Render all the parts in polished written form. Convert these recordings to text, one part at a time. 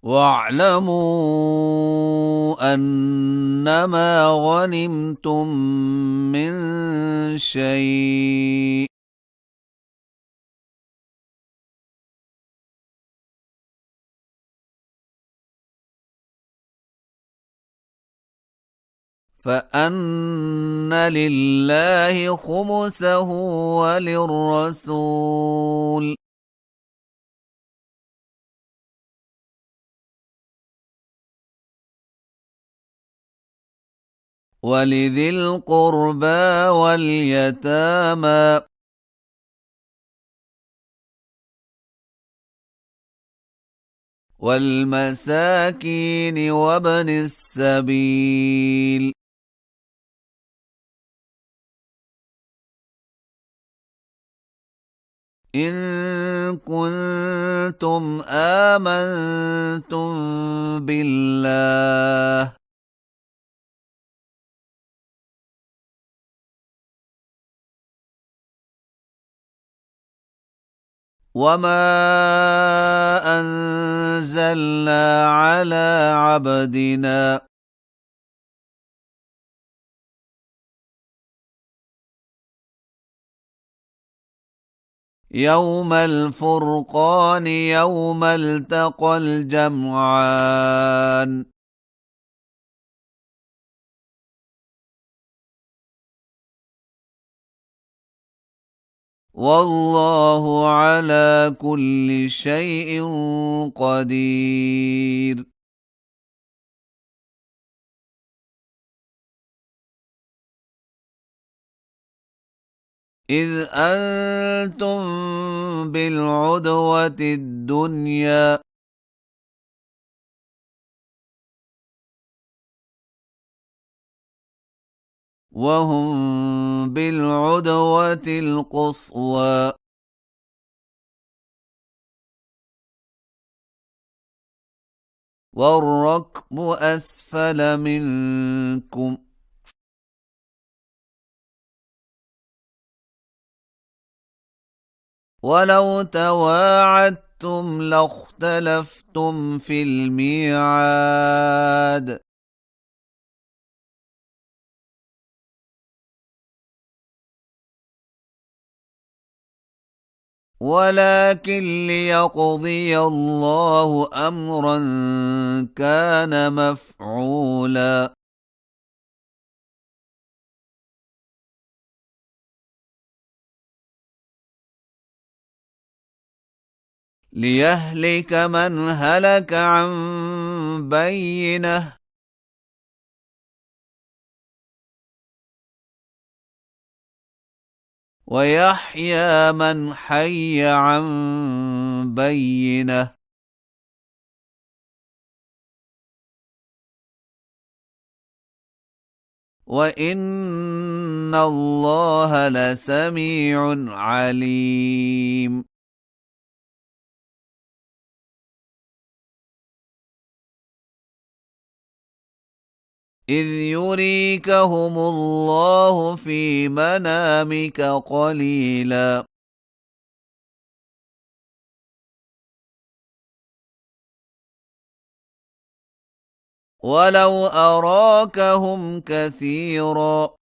واعلموا أنما غنمتم من شيء فأن لله خمسه وللرسول ولذي القربى واليتامى والمساكين وابن السبيل إن كنتم آمنتم بالله وما أنزلنا على عبدنا يوم الفرقان يوم التقى الجمعان والله على كل شيء قدير إذ أنتم بالعدوة الدنيا وهم بالعدوة القصوى والركب أسفل منكم ولو تواعدتم لاختلفتم في الميعاد ولكن ليقضي الله أمرا كان مفعولا ليهلك من هلك عن بينه ويحيى من حي عن بينه وإن الله لسميع عليم إذ يريكهم الله في منامك قليلا ولو أراكهم كثيرا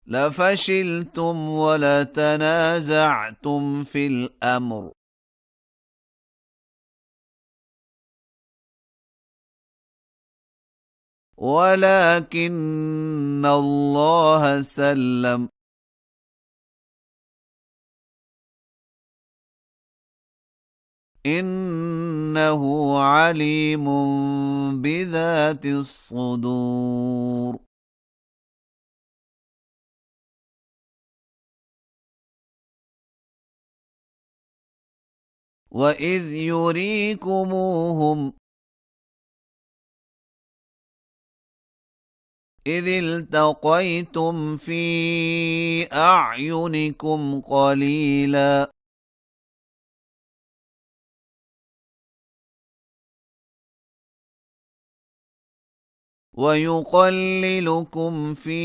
لفشلتم ولتنازعتم في الأمر ولكن الله سلم إنه عليم بذات الصدور وإذ يريكموهم إذ التقيتم في أعينكم قليلا ويقللكم في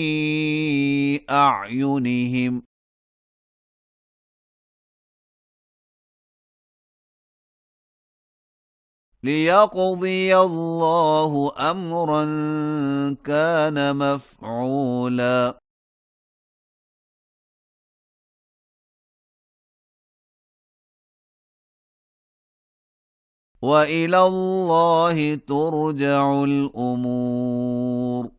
أعينهم ليقضي الله أمرا كان مفعولا وإلى الله ترجع الأمور